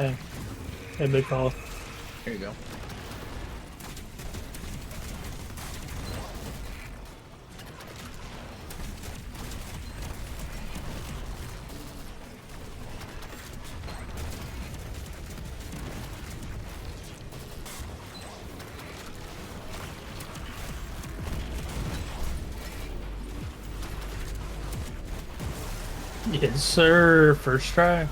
Okay. And they call. There you go. Yes, sir. First try.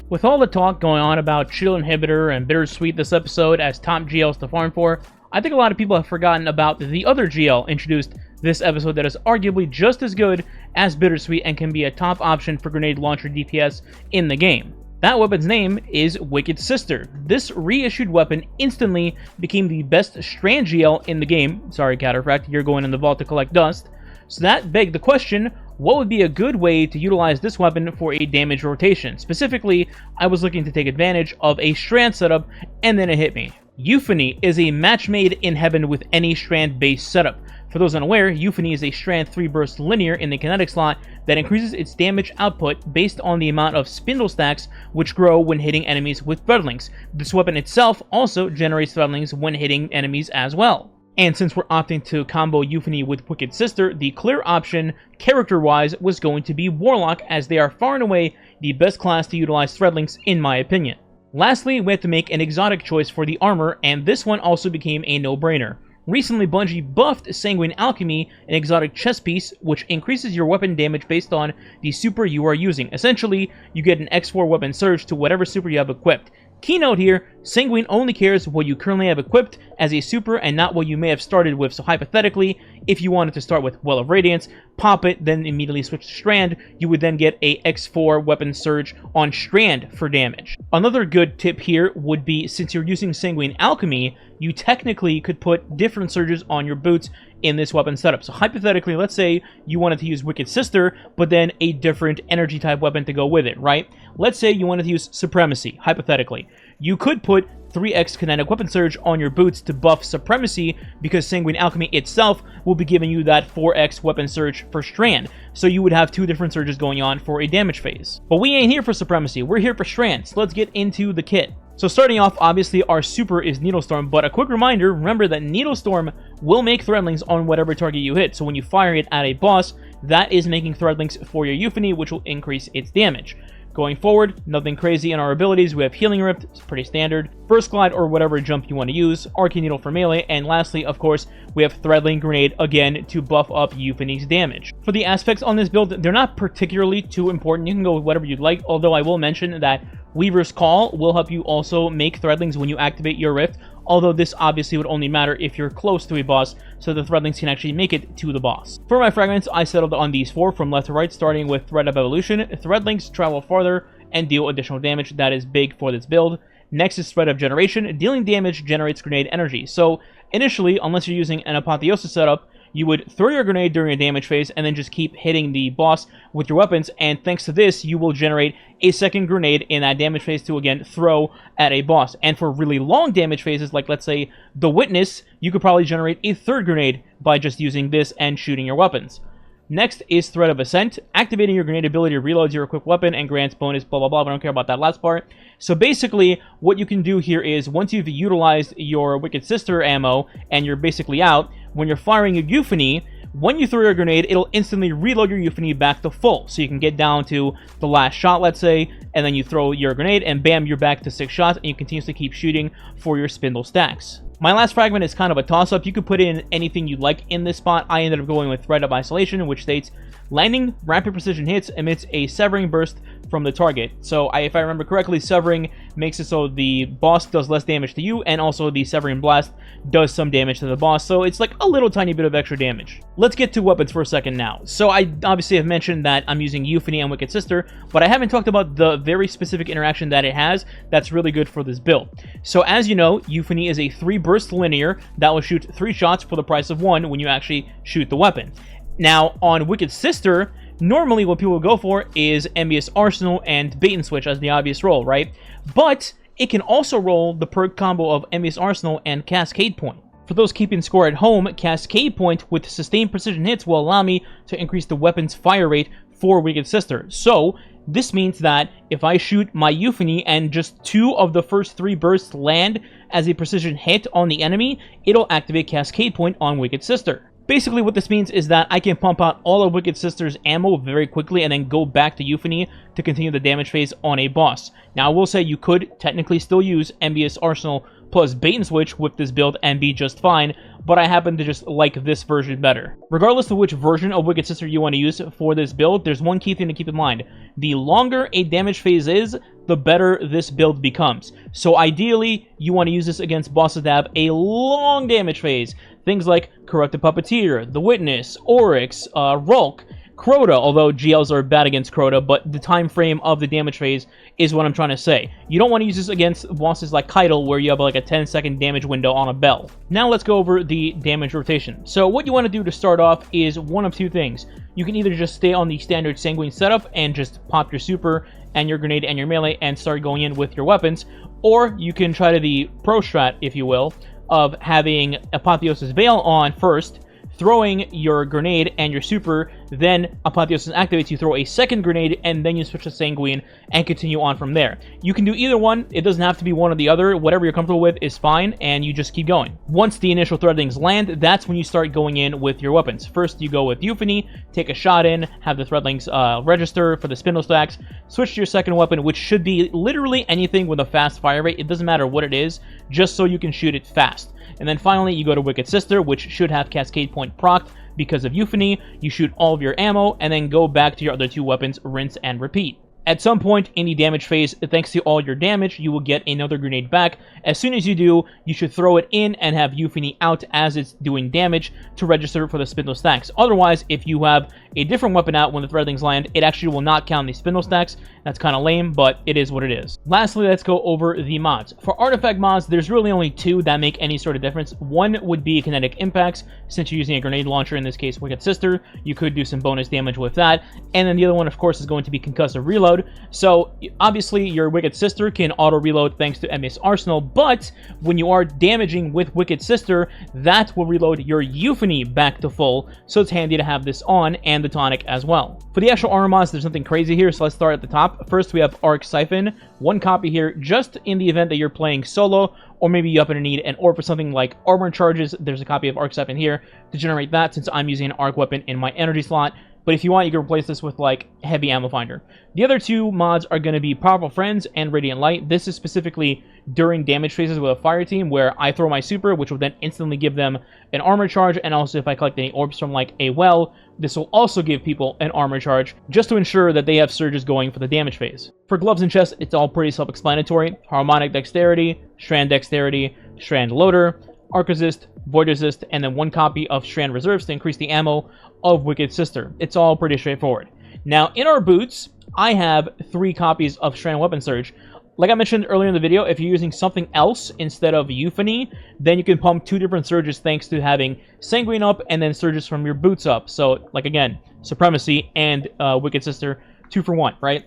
With all the talk going on about Chill Inhibitor and Bittersweet this episode as top GLs to farm for, I think a lot of people have forgotten about the other GL introduced this episode that is arguably just as good as Bittersweet and can be a top option for grenade launcher DPS in the game. That weapon's name is Wicked Sister. This reissued weapon instantly became the best Strand GL in the game. Sorry, Cataphract, you're going in the vault to collect dust. So that begged the question, what would be a good way to utilize this weapon for a damage rotation? Specifically, I was looking to take advantage of a Strand setup, and then it hit me. Euphan is a match made in heaven with any Strand-based setup. For those unaware, Euphan is a Strand 3-burst linear in the kinetic slot that increases its damage output based on the amount of spindle stacks which grow when hitting enemies with threadlings. This weapon itself also generates threadlings when hitting enemies as well. And since we're opting to combo Euphan with Wicked Sister, the clear option, character-wise, was going to be Warlock, as they are far and away the best class to utilize threadlings, in my opinion. Lastly, we have to make an exotic choice for the armor, and this one also became a no-brainer. Recently, Bungie buffed Sanguine Alchemy, an exotic chest piece, which increases your weapon damage based on the super you are using. Essentially, you get an X4 weapon surge to whatever super you have equipped. Keynote here, Sanguine only cares what you currently have equipped as a super and not what you may have started with. So hypothetically, if you wanted to start with Well of Radiance, pop it, then immediately switch to Strand, you would then get a X4 weapon surge on Strand for damage. Another good tip here would be, since you're using Sanguine Alchemy, you technically could put different surges on your boots in this weapon setup. So hypothetically, let's say you wanted to use Wicked Sister, but then a different energy type weapon to go with it, right? Let's say you wanted to use Supremacy, hypothetically. You could put 3x kinetic weapon surge on your boots to buff Supremacy, because Sanguine Alchemy itself will be giving you that 4x weapon surge for Strand. So you would have two different surges going on for a damage phase. But we ain't here for Supremacy, we're here for Strand, so let's get into the kit. So starting off, obviously our super is Needlestorm, but a quick reminder, remember that Needlestorm will make threadlings on whatever target you hit. So when you fire it at a boss, that is making threadlings for your Euphan, which will increase its damage. Going forward, nothing crazy in our abilities. We have Healing Rift, it's pretty standard. Burst Glide or whatever jump you want to use. Arcane Needle for melee. And lastly, of course, we have Threadling Grenade, again, to buff up Euphan's damage. For the aspects on this build, they're not particularly too important. You can go with whatever you'd like, although I will mention that Weaver's Call will help you also make Threadlings when you activate your Rift, although this obviously would only matter if you're close to a boss, so the Threadlings can actually make it to the boss. For my fragments, I settled on these four from left to right, starting with Thread of Evolution. Threadlings travel farther and deal additional damage. That is big for this build. Next is Thread of Generation. Dealing damage generates grenade energy. So initially, unless you're using an Apotheosis setup, you would throw your grenade during a damage phase and then just keep hitting the boss with your weapons, and thanks to this, you will generate a second grenade in that damage phase to, again, throw at a boss. And for really long damage phases, like let's say the Witness, you could probably generate a third grenade by just using this and shooting your weapons. Next is Thread of Ascent. Activating your grenade ability reloads your equipped weapon and grants bonus blah blah blah, but I don't care about that last part. So basically, what you can do here is, once you've utilized your Wicked Sister ammo and you're basically out, when you're firing your Euphan, when you throw your grenade, it'll instantly reload your Euphan back to full. So you can get down to the last shot, let's say, and then you throw your grenade, and bam, you're back to 6 shots, and you continuously keep shooting for your spindle stacks. My last fragment is kind of a toss-up. You could put in anything you'd like in this spot. I ended up going with Thread of Isolation, which states, landing rapid precision hits emits a severing burst from the target. So if I remember correctly, severing makes it so the boss does less damage to you, and also the severing blast does some damage to the boss. So it's like a little tiny bit of extra damage. Let's get to weapons for a second now. So I obviously have mentioned that I'm using Euphan and Wicked Sister, but I haven't talked about the very specific interaction that it has that's really good for this build. So as you know, Euphan is a 3-burst linear that will shoot 3 shots for the price of 1 when you actually shoot the weapon. Now, on Wicked Sister, normally what people go for is Envious Arsenal and Bait and Switch as the obvious roll, right? But it can also roll the perk combo of Envious Arsenal and Cascade Point. For those keeping score at home, Cascade Point with sustained precision hits will allow me to increase the weapon's fire rate for Wicked Sister. So, This means that if I shoot my Euphany and just 2 of the first 3 bursts land as a precision hit on the enemy, it'll activate Cascade Point on Wicked Sister. Basically, what this means is that I can pump out all of Wicked Sister's ammo very quickly and then go back to Euphany to continue the damage phase on a boss. Now, I will say you could technically still use MBS Arsenal plus Bait and Switch with this build and be just fine, but I happen to just like this version better. Regardless of which version of Wicked Sister you want to use for this build, there's one key thing to keep in mind. The longer a damage phase is, the better this build becomes. So ideally, you want to use this against bosses that have a long damage phase. Things like Corrupted Puppeteer, The Witness, Oryx, Rulk, Crota, although GLs are bad against Crota, but the time frame of the damage phase is what I'm trying to say. You don't want to use this against bosses like Keitel, where you have like a 10-second damage window on a bell. Now let's go over the damage rotation. So what you want to do to start off is one of 2 things. You can either just stay on the standard Sanguine setup and just pop your super and your grenade and your melee and start going in with your weapons, or you can try to the pro strat, if you will, of having Apotheosis Veil on first, throwing your grenade and your super, then Apotheosis activates, you throw a second grenade, and then you switch to Sanguine and continue on from there. You can do either one. It doesn't have to be one or the other. Whatever you're comfortable with is fine, and you just keep going. Once the initial threadlings land, that's when you start going in with your weapons. First, you go with Euphany, take a shot in, have the threadlings register for the spindle stacks, switch to your second weapon, which should be literally anything with a fast fire rate. It doesn't matter what it is, just so you can shoot it fast. And then finally, you go to Wicked Sister, which should have Cascade Point procced because of Euphany. You shoot all of your ammo, and then go back to your other 2 weapons, rinse and repeat. At some point in the damage phase, thanks to all your damage, you will get another grenade back. As soon as you do, you should throw it in and have Euphany out as it's doing damage to register for the spindle stacks. Otherwise, if you have a different weapon out when the threadlings land, it actually will not count the spindle stacks. That's kind of lame, but it is what it is. Lastly, let's go over the mods. For artifact mods, there's really only 2 that make any sort of difference. One would be kinetic impacts. Since you're using a grenade launcher, in this case Wicked Sister, you could do some bonus damage with that. And then the other one, of course, is going to be concussive reload. So obviously your Wicked Sister can auto reload thanks to MBS Arsenal, but when you are damaging with Wicked Sister, that will reload your Euphany back to full, so it's handy to have this on, and the tonic as well. For the actual armor mods, there's something crazy here, so let's start at the top. First, we have Arc Siphon, 1 copy here, just in the event that you're playing solo, or maybe you happen to need an orb for something like armor charges. There's a copy of Arc Siphon here to generate that, since I'm using an arc weapon in my energy slot. But if you want, you can replace this with, like, Heavy Ammo Finder. The other 2 mods are going to be Powerful Friends and Radiant Light. This is specifically during damage phases with a fire team, where I throw my super, which will then instantly give them an armor charge, and also if I collect any orbs from, like, a well, this will also give people an armor charge, just to ensure that they have surges going for the damage phase. For gloves and chests, it's all pretty self-explanatory. Harmonic Dexterity, Strand Dexterity, Strand Loader, Arc Resist, Void Resist, and then 1 copy of Strand Reserves to increase the ammo of Wicked Sister. It's all pretty straightforward. Now, in our boots, I have 3 copies of Strand Weapon Surge. Like I mentioned earlier in the video, if you're using something else instead of Euphany, then you can pump 2 different surges thanks to having Sanguine up and then surges from your boots up. So, like again, Supremacy and Wicked Sister, 2 for 1, right?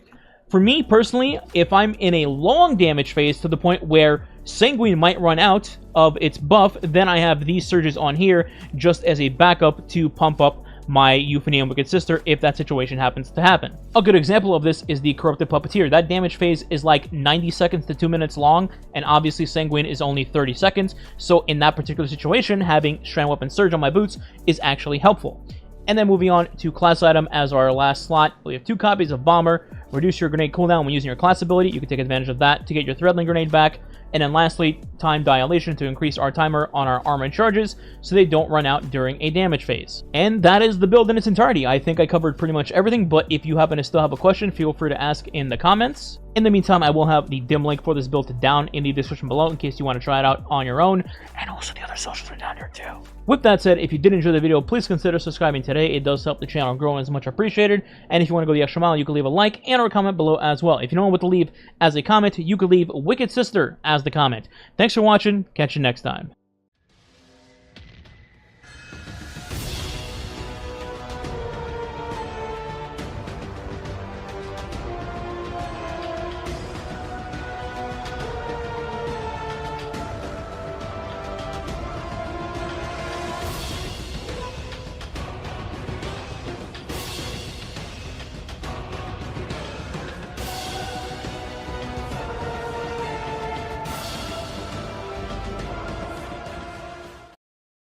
For me, personally, if I'm in a long damage phase to the point where Sanguine might run out of its buff, then I have these surges on here just as a backup to pump up my Euphany and Wicked Sister if that situation happens to happen. A good example of this is the Corrupted Puppeteer. That damage phase is like 90 seconds to 2 minutes long, and obviously Sanguine is only 30 seconds, so in that particular situation, having Strand Weapon Surge on my boots is actually helpful. And then moving on to class item as our last slot, we have 2 copies of Bomber. Reduce your grenade cooldown when using your class ability. You can take advantage of that to get your Threadling grenade back. And then lastly, Time Dilation to increase our timer on our armor charges so they don't run out during a damage phase. And that is the build in its entirety. I think I covered pretty much everything, but if you happen to still have a question, feel free to ask in the comments. In the meantime, I will have the dim link for this build down in the description below in case you want to try it out on your own. And also the other socials are down here too. With that said, if you did enjoy the video, please consider subscribing today. It does help the channel grow and is much appreciated. And if you want to go the extra mile, you can leave a like and or a comment below as well. If you don't know what to leave as a comment, you could leave Wicked Sister as the comment. Thanks for watching. Catch you next time.